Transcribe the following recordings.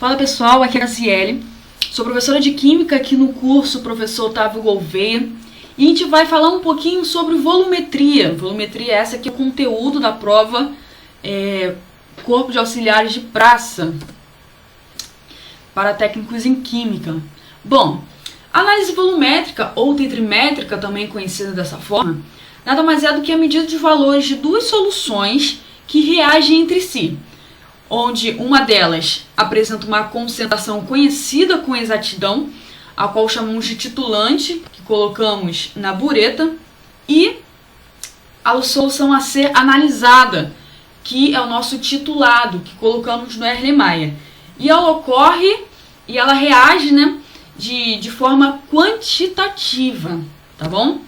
Fala pessoal, aqui é a Graziele, sou professora de Química aqui no curso Professor Otávio Gouveia e a gente vai falar um pouquinho sobre volumetria. Volumetria essa que é o conteúdo da prova Corpo de Auxiliares de Praça para técnicos em Química. Bom, análise volumétrica ou tetrimétrica, também conhecida dessa forma, nada mais é do que a medida de valores de duas soluções que reagem entre si, onde uma delas apresenta uma concentração conhecida com exatidão, a qual chamamos de titulante, que colocamos na bureta, e a solução a ser analisada, que é o nosso titulado, que colocamos no Erlenmeyer. E ela ocorre e ela reage, de forma quantitativa, tá bom?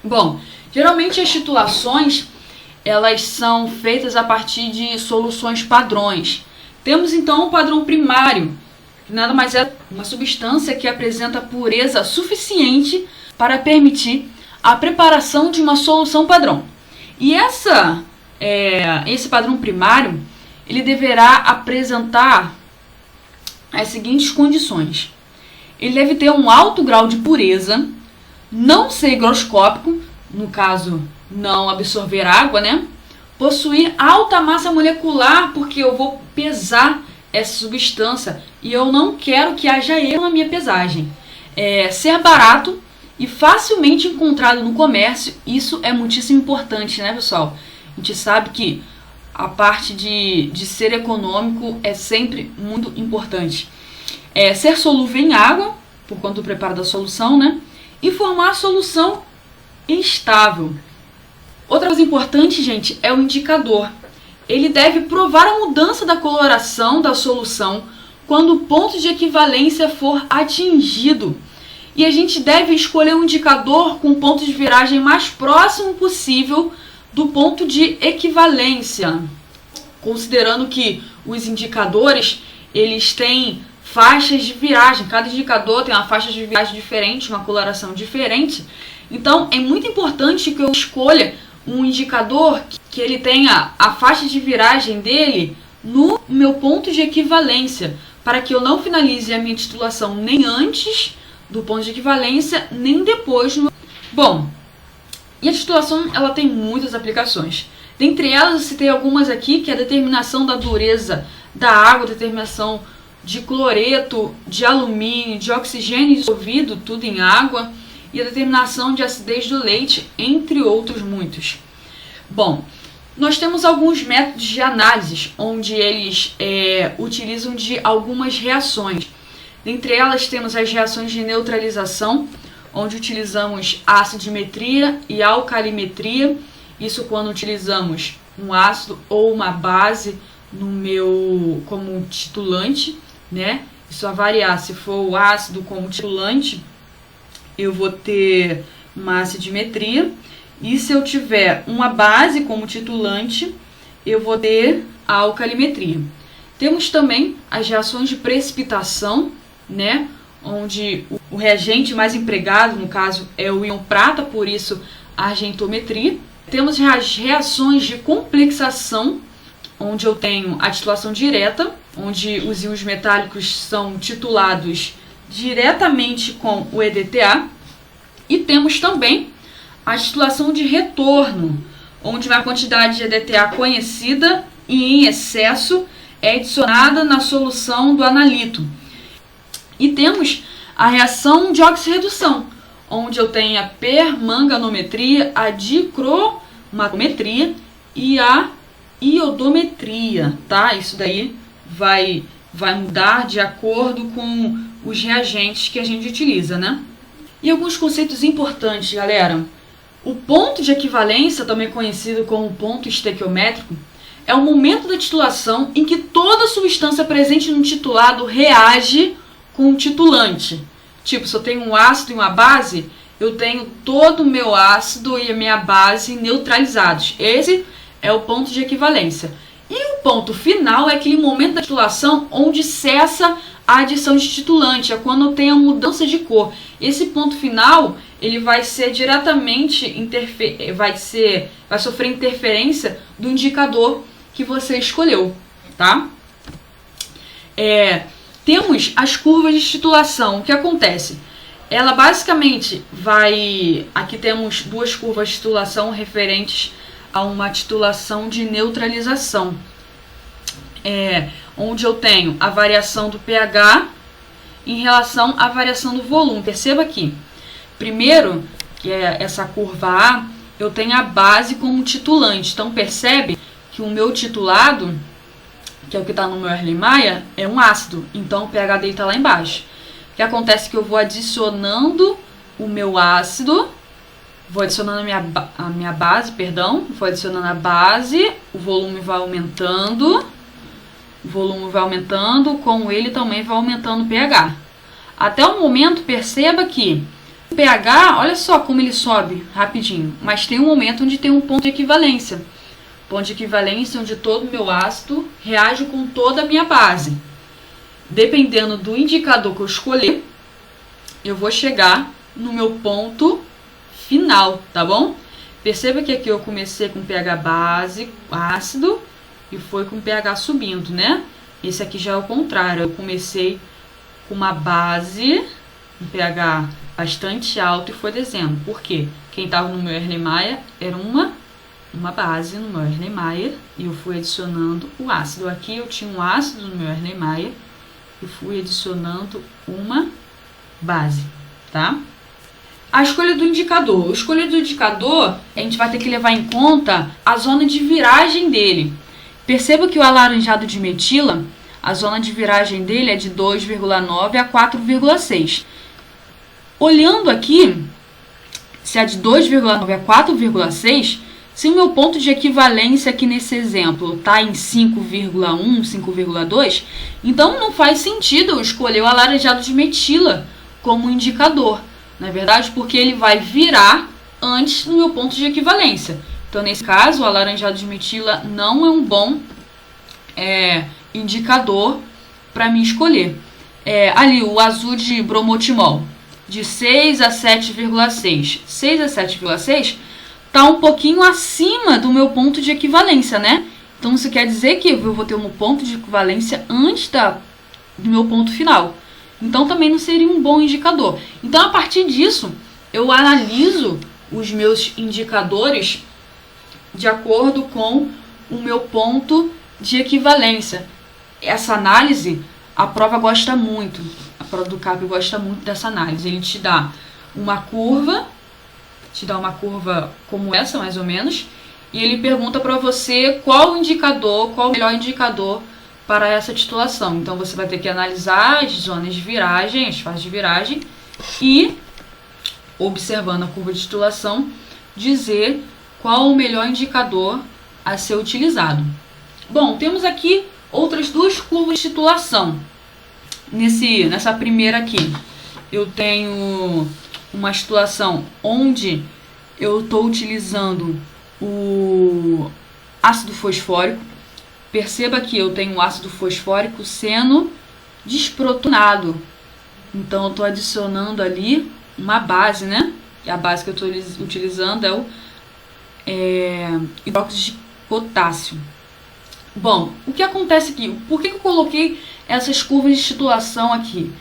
Bom, geralmente as titulações elas são feitas a partir de soluções padrões. Temos então um padrão primário, que nada mais é uma substância que apresenta pureza suficiente para permitir a preparação de uma solução padrão. E esse padrão primário, ele deverá apresentar as seguintes condições. Ele deve ter um alto grau de pureza, não ser higroscópico, no caso, não absorver água, possuir alta massa molecular, porque eu vou pesar essa substância e eu não quero que haja erro na minha pesagem. Ser barato e facilmente encontrado no comércio, isso é muitíssimo importante, pessoal? A gente sabe que a parte de ser econômico é sempre muito importante. Ser solúvel em água, por conta do preparo da solução, e formar a solução instável. Outra coisa importante, gente, é o indicador. Ele deve provar a mudança da coloração da solução quando o ponto de equivalência for atingido. E a gente deve escolher um indicador com o ponto de viragem mais próximo possível do ponto de equivalência, considerando que os indicadores eles têm faixas de viragem. Cada indicador tem uma faixa de viragem diferente, uma coloração diferente. Então, é muito importante que eu escolha um indicador que ele tenha a faixa de viragem dele no meu ponto de equivalência, para que eu não finalize a minha titulação nem antes do ponto de equivalência, nem depois. Bom, e a titulação ela tem muitas aplicações. Dentre elas, eu citei algumas aqui, que é a determinação da dureza da água, determinação de cloreto, de alumínio, de oxigênio dissolvido, tudo em água, e a determinação de acidez do leite, entre outros muitos. Bom, nós temos alguns métodos de análise, onde eles utilizam de algumas reações. Dentre elas temos as reações de neutralização, onde utilizamos acidimetria e alcalimetria, isso quando utilizamos um ácido ou uma base como titulante, Isso a variar, se for o ácido como titulante, eu vou ter uma acidimetria, e se eu tiver uma base como titulante, eu vou ter a alcalimetria. Temos também as reações de precipitação, onde o reagente mais empregado, no caso, é o íon prata, por isso a argentometria. Temos as reações de complexação, onde eu tenho a titulação direta, onde os íons metálicos são titulados diretamente com o EDTA, e temos também a titulação de retorno, onde uma quantidade de EDTA conhecida e em excesso é adicionada na solução do analito. E temos a reação de oxirredução, onde eu tenho a permanganometria, a dicromatometria e a iodometria, tá? Isso daí vai mudar de acordo com os reagentes que a gente utiliza, E alguns conceitos importantes, galera. O ponto de equivalência, também conhecido como ponto estequiométrico, é o momento da titulação em que toda substância presente no titulado reage com o titulante. Tipo, se eu tenho um ácido e uma base, eu tenho todo o meu ácido e a minha base neutralizados. Esse é o ponto de equivalência. E o ponto final é aquele momento da titulação onde cessa a adição de titulante, é quando tem a mudança de cor. Esse ponto final, ele vai ser diretamente vai sofrer interferência do indicador que você escolheu, tá? Temos as curvas de titulação. O que acontece? Ela basicamente vai... Aqui temos duas curvas de titulação referentes a uma titulação de neutralização. Onde eu tenho a variação do pH em relação à variação do volume. Perceba aqui. Primeiro, que é essa curva A, eu tenho a base como titulante. Então, percebe que o meu titulado, que é o que está no meu Erlenmeyer, é um ácido. Então, o pH dele está lá embaixo. O que acontece é que eu vou adicionando o meu ácido, vou adicionando a minha base, vou adicionando a base, o volume vai aumentando, com ele também vai aumentando o pH. Até o momento, perceba que o pH, olha só como ele sobe rapidinho, mas tem um momento onde tem um ponto de equivalência. Ponto de equivalência onde todo o meu ácido reage com toda a minha base. Dependendo do indicador que eu escolher, eu vou chegar no meu ponto final, tá bom? Perceba que aqui eu comecei com pH base, ácido, e foi com pH subindo, né? Esse aqui já é o contrário, eu comecei com uma base, um pH bastante alto e foi descendo. Por quê? Quem estava no meu Erlenmeyer era uma base no meu Erlenmeyer e eu fui adicionando o ácido. Aqui eu tinha um ácido no meu Erlenmeyer e fui adicionando uma base, tá? A escolha do indicador. A escolha do indicador, a gente vai ter que levar em conta a zona de viragem dele. Perceba que o alaranjado de metila, a zona de viragem dele é de 2,9 a 4,6. Olhando aqui, se é de 2,9 a 4,6, se o meu ponto de equivalência aqui nesse exemplo está em 5,1, 5,2, então não faz sentido eu escolher o alaranjado de metila como indicador. Na verdade, porque ele vai virar antes do meu ponto de equivalência. Então, nesse caso, o alaranjado de metila não é um bom indicador para mim escolher. Ali, o azul de bromotimol, de 6 a 7,6. 6 a 7,6 está um pouquinho acima do meu ponto de equivalência, né? Então, isso quer dizer que eu vou ter um ponto de equivalência antes do meu ponto final. Então, também não seria um bom indicador. Então, a partir disso, eu analiso os meus indicadores de acordo com o meu ponto de equivalência. Essa análise, a prova gosta muito. A prova do CAP gosta muito dessa análise. Ele te dá uma curva, como essa, mais ou menos, e ele pergunta para você qual o melhor indicador para essa titulação. Então, você vai ter que analisar as zonas de viragem, as fases de viragem, e, observando a curva de titulação, dizer qual o melhor indicador a ser utilizado. Bom, temos aqui outras duas curvas de titulação. Nessa primeira aqui, eu tenho uma titulação onde eu estou utilizando o ácido fosfórico. Perceba que eu tenho o ácido fosfórico sendo desprotonado. Então, eu estou adicionando ali uma base, né? E a base que eu estou utilizando é o hidróxido de potássio. Bom, o que acontece aqui? Por que eu coloquei essas curvas de titulação aqui?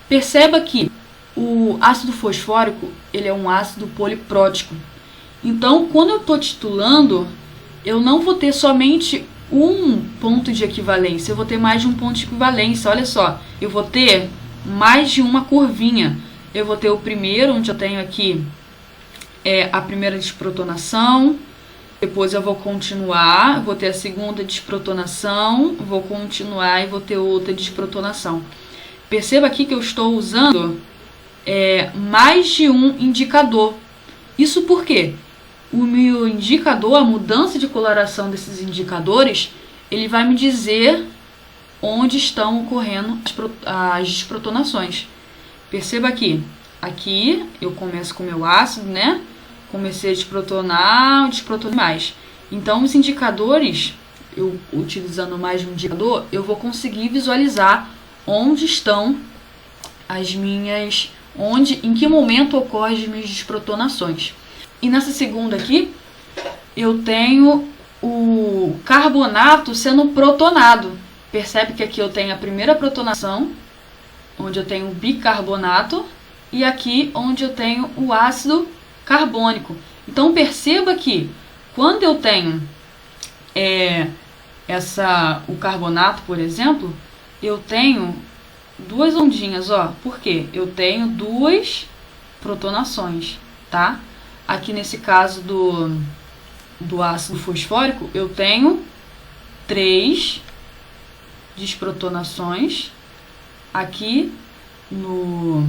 Perceba que o ácido fosfórico, ele é um ácido poliprótico. Então, quando eu estou titulando, eu não vou ter somente um ponto de equivalência, eu vou ter mais de um ponto de equivalência. Olha só, eu vou ter mais de uma curvinha. Eu vou ter o primeiro, onde eu tenho aqui a primeira desprotonação, depois eu vou continuar, vou ter a segunda desprotonação, vou continuar e vou ter outra desprotonação. Perceba aqui que eu estou usando mais de um indicador. Isso porque o meu indicador, a mudança de coloração desses indicadores, ele vai me dizer onde estão ocorrendo as desprotonações. Perceba aqui eu começo com o meu ácido, né? Comecei a desprotonar mais. Então, os indicadores, eu utilizando mais de um indicador, eu vou conseguir visualizar onde estão em que momento ocorrem as minhas desprotonações. E nessa segunda aqui, eu tenho o carbonato sendo protonado. Percebe que aqui eu tenho a primeira protonação, onde eu tenho o bicarbonato, e aqui onde eu tenho o ácido carbônico. Então perceba que quando eu tenho o carbonato, por exemplo, eu tenho duas ondinhas, ó. Por quê? Eu tenho duas protonações, tá? Aqui nesse caso do ácido fosfórico, eu tenho 3 desprotonações. Aqui no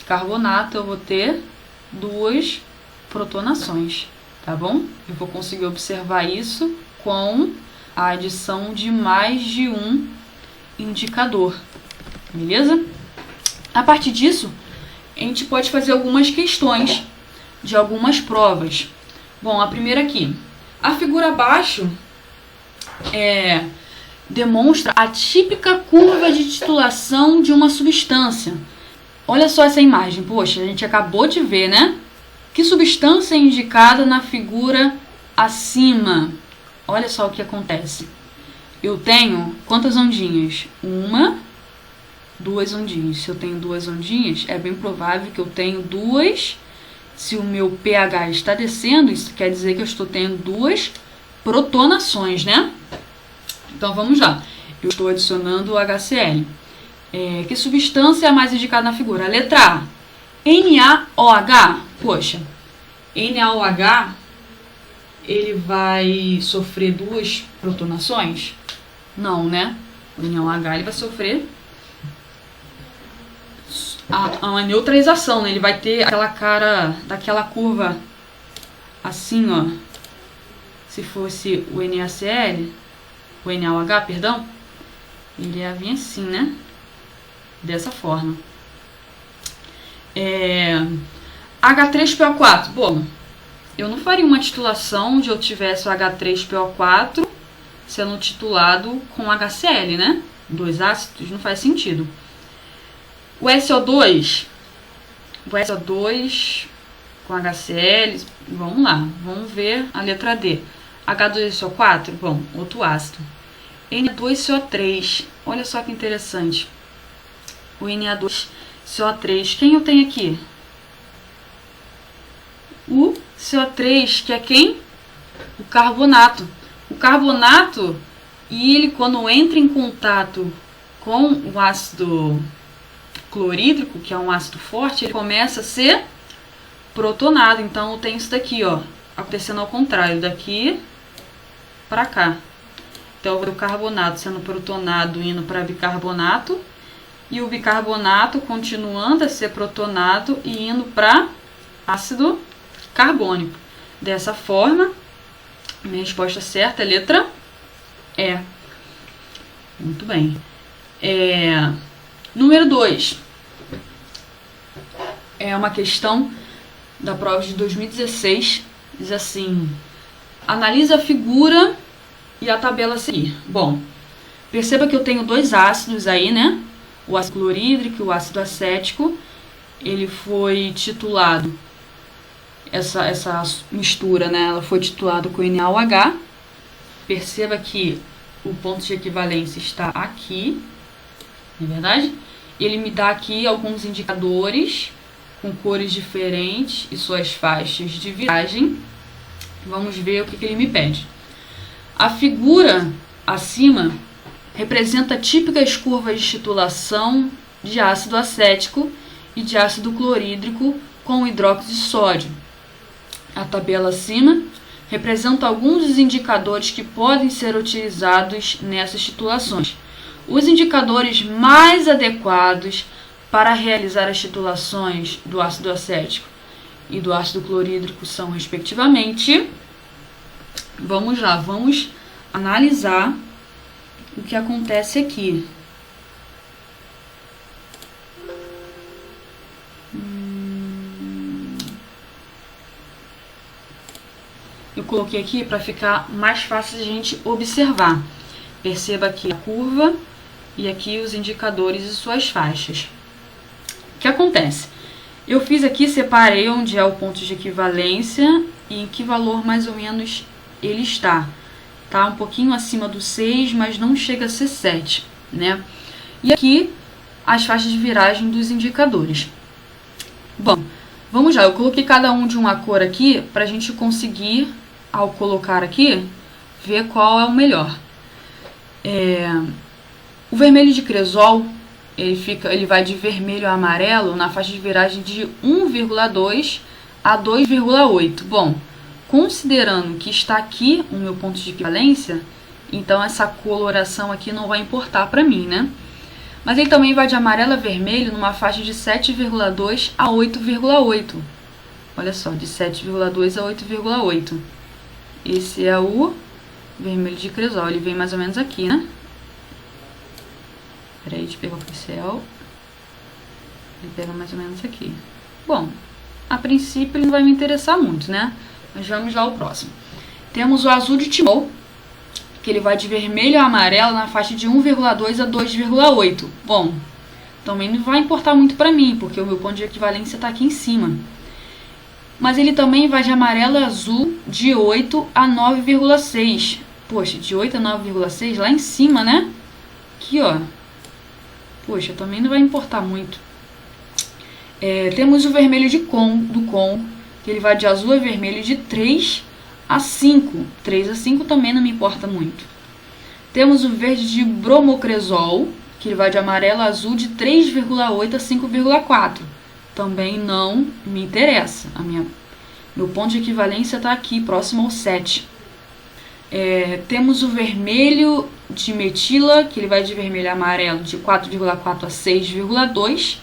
carbonato eu vou ter 2 protonações, tá bom? Eu vou conseguir observar isso com a adição de mais de um indicador, beleza? A partir disso, a gente pode fazer algumas questões de algumas provas. Bom, a primeira aqui. A figura abaixo demonstra a típica curva de titulação de uma substância. Olha só essa imagem. Poxa, a gente acabou de ver, né? Que substância é indicada na figura acima? Olha só o que acontece. Eu tenho quantas ondinhas? 1, 2 ondinhas. Se eu tenho 2 ondinhas, é bem provável que eu tenho 2. Se o meu pH está descendo, isso quer dizer que eu estou tendo 2 protonações, né? Então vamos lá. Eu estou adicionando o HCl. Que substância é a mais indicada na figura? A letra A. NaOH. Poxa, NaOH, ele vai sofrer 2 protonações? Não, né? O NaOH ele vai sofrer uma neutralização, né? Ele vai ter aquela cara daquela curva assim, ó. Se fosse o NaCl, o NaOH, perdão, ele ia vir assim, né? Dessa forma. H3PO4. Bom, eu não faria uma titulação onde eu tivesse o H3PO4 sendo titulado com HCl, né? 2 ácidos, não faz sentido. O SO2 com HCl, vamos lá, vamos ver a letra D. H2SO4, bom, outro ácido. Na2CO3, olha só que interessante. O Na2CO3, quem eu tenho aqui? O CO3, que é quem? O carbonato. O carbonato, e ele quando entra em contato com o ácido clorídrico, que é um ácido forte, ele começa a ser protonado. Então eu tenho isso daqui, ó, acontecendo ao contrário, daqui para cá. Então eu vou ter o carbonato sendo protonado indo para bicarbonato, e o bicarbonato continuando a ser protonado e indo para ácido carbônico. Dessa forma, minha resposta certa é a letra E. Muito bem. Número 2. É uma questão da prova de 2016. Diz assim: analisa a figura e a tabela a seguir. Bom, perceba que eu tenho 2 ácidos aí, né? O ácido clorídrico e o ácido acético. Ele foi titulado, essa mistura, né? Ela foi titulada com NaOH. Perceba que o ponto de equivalência está aqui, não é verdade? Ele me dá aqui alguns indicadores com cores diferentes e suas faixas de viragem. Vamos ver o que ele me pede. A figura acima representa típicas curvas de titulação de ácido acético e de ácido clorídrico com hidróxido de sódio. A tabela acima representa alguns dos indicadores que podem ser utilizados nessas titulações. Os indicadores mais adequados para realizar as titulações do ácido acético e do ácido clorídrico são, respectivamente, vamos lá, vamos analisar o que acontece aqui. Eu coloquei aqui para ficar mais fácil de a gente observar. Perceba aqui a curva e aqui os indicadores e suas faixas. O que acontece? Eu fiz aqui, separei onde é o ponto de equivalência e em que valor mais ou menos ele está. tá um pouquinho acima do 6, mas não chega a ser 7, né? E aqui as faixas de viragem dos indicadores. Bom, vamos lá, eu coloquei cada um de uma cor aqui para a gente conseguir, ao colocar aqui, ver qual é o melhor. O vermelho de cresol, ele vai de vermelho a amarelo na faixa de viragem de 1,2 a 2,8. Bom, considerando que está aqui o meu ponto de equivalência, então essa coloração aqui não vai importar para mim, né? Mas ele também vai de amarelo a vermelho numa faixa de 7,2 a 8,8. Olha só, de 7,2 a 8,8. Esse é o vermelho de cresol, ele vem mais ou menos aqui, né? Peraí, deixa eu pegar o pincel. Ele pega mais ou menos aqui. Bom, a princípio ele não vai me interessar muito, né? Mas vamos lá ao próximo. Temos o azul de timol, que ele vai de vermelho a amarelo na faixa de 1,2 a 2,8. Bom, também não vai importar muito para mim, porque o meu ponto de equivalência está aqui em cima. Mas ele também vai de amarelo a azul de 8 a 9,6. Poxa, de 8 a 9,6 lá em cima, né? Aqui, ó. Poxa, também não vai importar muito. Temos o vermelho do com, que ele vai de azul a vermelho de 3 a 5. 3 a 5 também não me importa muito. Temos o verde de bromocresol, que ele vai de amarelo a azul de 3,8 a 5,4. Também não me interessa. Meu ponto de equivalência está aqui, próximo ao 7. Temos o vermelho de metila, que ele vai de vermelho a amarelo de 4,4 a 6,2.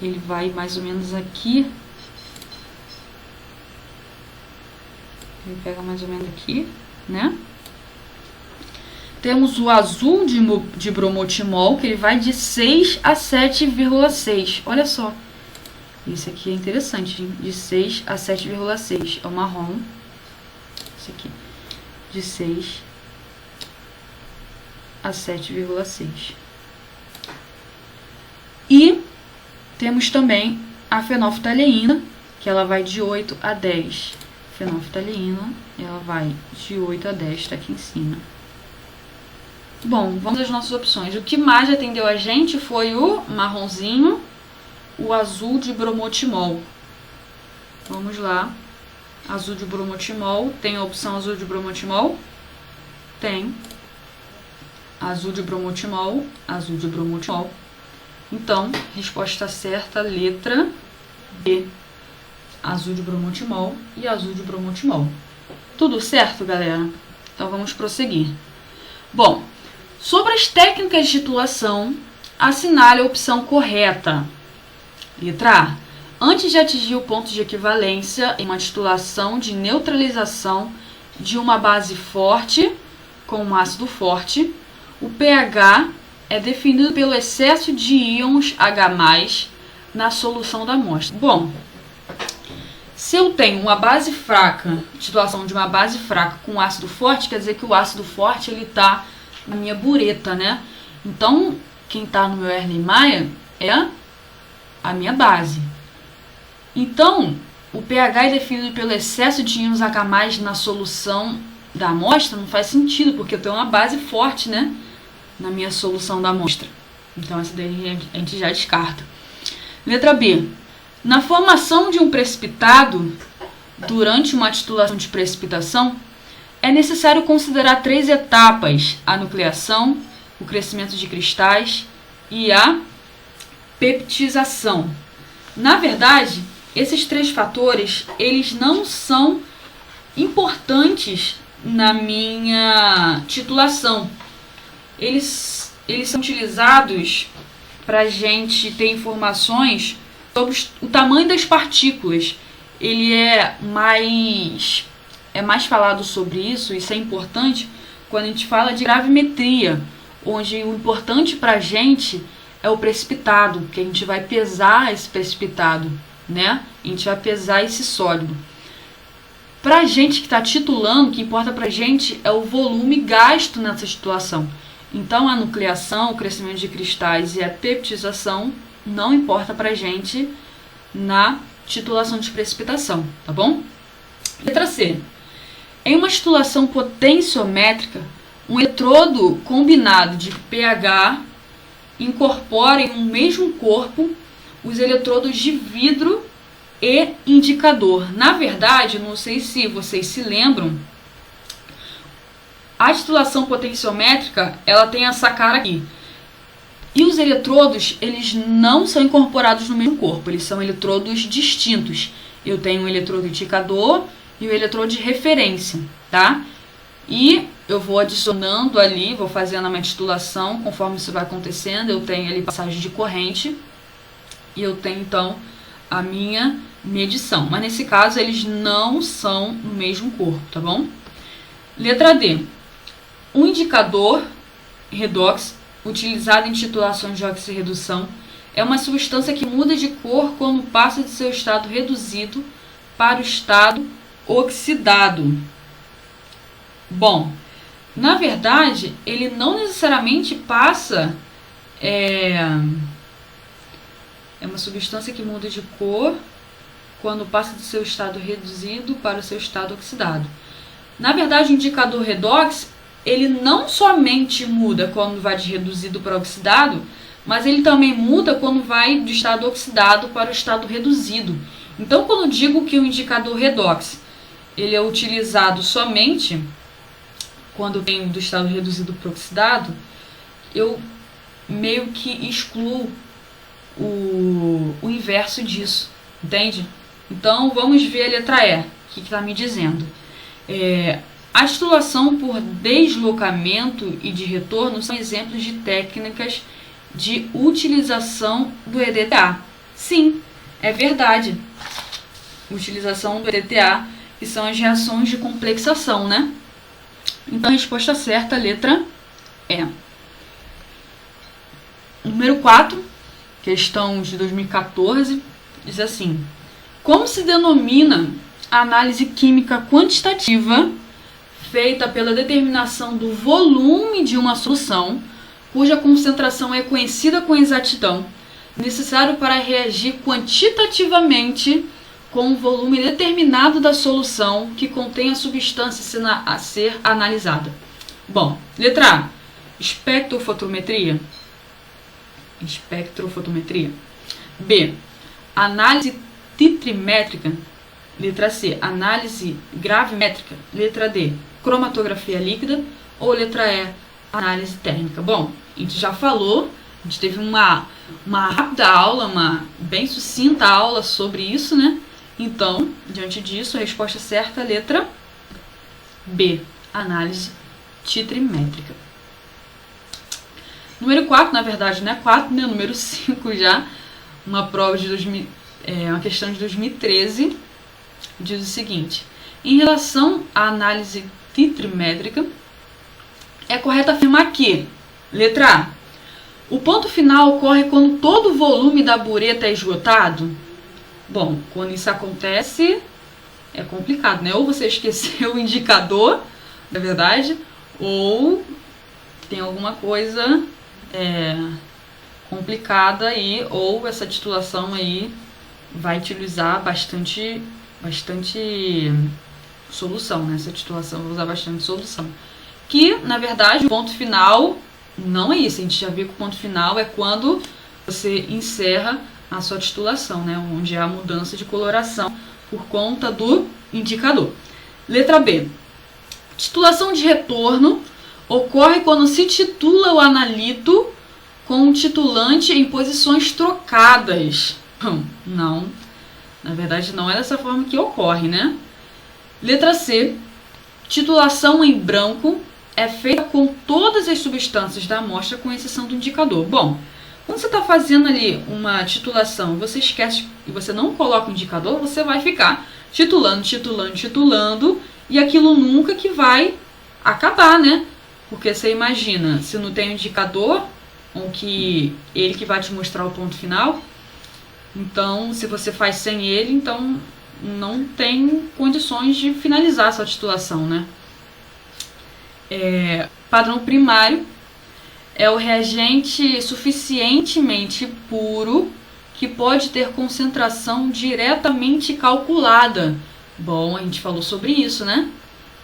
Ele vai mais ou menos aqui. Ele pega mais ou menos aqui, né? Temos o azul de bromotimol, que ele vai de 6 a 7,6. Olha só. Esse aqui é interessante, hein? De 6 a 7,6. É o marrom. Esse aqui. De 6 a 7,6. E temos também a fenolftaleína, que ela vai de 8 a 10. Fenolftaleína, ela vai de 8 a 10, está aqui em cima. Bom, vamos às nossas opções. O que mais atendeu a gente foi o marronzinho, o azul de bromotimol. Vamos lá. Azul de bromotimol. Tem a opção azul de bromotimol? Tem. Azul de bromotimol, azul de bromotimol. Então, resposta certa, letra B. Azul de bromotimol e azul de bromotimol. Tudo certo, galera? Então vamos prosseguir. Bom, sobre as técnicas de titulação, assinale a opção correta. Letra A. Antes de atingir o ponto de equivalência em uma titulação de neutralização de uma base forte com um ácido forte, o pH é definido pelo excesso de íons H+, na solução da amostra. Bom, se eu tenho uma base fraca, titulação de uma base fraca com ácido forte, quer dizer que o ácido forte ele está na minha bureta, né? Então, quem está no meu Erlenmeyer é a minha base. Então, o pH é definido pelo excesso de íons H+, na solução da amostra, não faz sentido, porque eu tenho uma base forte, né? Na minha solução da amostra. Então, essa daí a gente já descarta. Letra B. Na formação de um precipitado, durante uma titulação de precipitação, é necessário considerar 3 etapas: a nucleação, o crescimento de cristais e a peptização. Na verdade, esses 3 fatores, eles não são importantes na minha titulação. Eles são utilizados para a gente ter informações sobre o tamanho das partículas. Ele é mais falado sobre isso é importante quando a gente fala de gravimetria, onde o importante para a gente é o precipitado, que a gente vai pesar esse precipitado, né? A gente vai pesar esse sólido. Para a gente que está titulando, o que importa para a gente é o volume gasto nessa titulação. Então, a nucleação, o crescimento de cristais e a peptização não importa para a gente na titulação de precipitação, tá bom? Letra C. Em uma titulação potenciométrica, um eletrodo combinado de pH incorpora em um mesmo corpo os eletrodos de vidro e indicador. Na verdade, não sei se vocês se lembram, a titulação potenciométrica, ela tem essa cara aqui. E os eletrodos, eles não são incorporados no mesmo corpo, eles são eletrodos distintos. Eu tenho um eletrodo indicador e o eletrodo de referência, tá? E eu vou adicionando ali, vou fazendo a minha titulação, conforme isso vai acontecendo, eu tenho ali passagem de corrente e eu tenho então a minha medição. Mas nesse caso eles não são no mesmo corpo, tá bom? Letra D. Um indicador redox utilizado em titulações de oxirredução é uma substância que muda de cor quando passa de seu estado reduzido para o estado oxidado. Bom, na verdade, ele não necessariamente passa... É uma substância que muda de cor quando passa do seu estado reduzido para o seu estado oxidado. Na verdade, o indicador redox, ele não somente muda quando vai de reduzido para oxidado, mas ele também muda quando vai do estado oxidado para o estado reduzido. Então, quando eu digo que o indicador redox ele é utilizado somente quando vem do estado reduzido para o oxidado, eu meio que excluo o inverso disso, entende? Então, vamos ver a letra E, o que está me dizendo. A titulação por deslocamento e de retorno são exemplos de técnicas de utilização do EDTA. Sim, é verdade. Utilização do EDTA, que são as reações de complexação, né? Então, a resposta certa, a letra E. Número 4, questão de 2014, diz assim: como se denomina a análise química quantitativa feita pela determinação do volume de uma solução, cuja concentração é conhecida com exatidão, necessário para reagir quantitativamente com o volume determinado da solução que contém a substância a ser analisada? Bom, letra A, espectrofotometria. Espectrofotometria. B, análise titrimétrica. Letra C, análise gravimétrica. Letra D, cromatografia líquida. Ou letra E, análise térmica. Bom, a gente já falou, a gente teve uma rápida aula, uma bem sucinta aula sobre isso, né? Então, diante disso, a resposta certa é a letra B, análise titrimétrica. Número 4, na verdade, não é 4, né? Número 5 já, uma prova de uma questão de 2013, diz o seguinte: em relação à análise titrimétrica, é correto afirmar que, letra A, o ponto final ocorre quando todo o volume da bureta é esgotado? Bom, quando isso acontece, é complicado, né? Ou você esqueceu o indicador, na verdade, ou tem alguma coisa complicada aí, ou essa titulação aí vai utilizar bastante solução, né? Essa titulação vai usar bastante solução. Que, na verdade, o ponto final não é isso. A gente já viu que o ponto final é quando você encerra a sua titulação, né? Onde há mudança de coloração por conta do indicador. Letra B. Titulação de retorno ocorre quando se titula o analito com o titulante em posições trocadas. Não, na verdade não é dessa forma que ocorre, né? Letra C. Titulação em branco é feita com todas as substâncias da amostra, com exceção do indicador. Bom, quando você está fazendo ali uma titulação, você esquece e você não coloca o indicador, você vai ficar titulando, e aquilo nunca que vai acabar, né? Porque você imagina, se não tem um indicador, ele que vai te mostrar o ponto final, então se você faz sem ele, então não tem condições de finalizar a sua titulação, né? Padrão primário é o reagente suficientemente puro que pode ter concentração diretamente calculada. Bom, a gente falou sobre isso, né?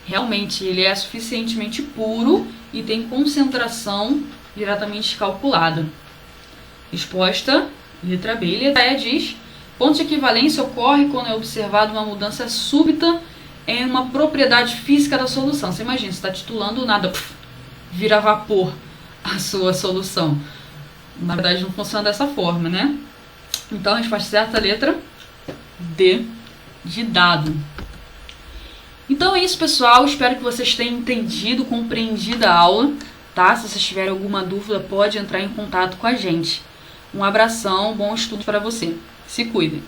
realmente ele é suficientemente puro e tem concentração diretamente calculada. Resposta, letra B. Letra E diz: ponto de equivalência ocorre quando é observada uma mudança súbita em uma propriedade física da solução. Você imagina, você está titulando nada, vira vapor a sua solução. Na verdade não funciona dessa forma, né? Então a resposta certa, letra D, de dado. Então é isso, pessoal. Espero que vocês tenham entendido, compreendido a aula, tá? Se vocês tiverem alguma dúvida, pode entrar em contato com a gente. Um abração, bom estudo para você. Se cuidem.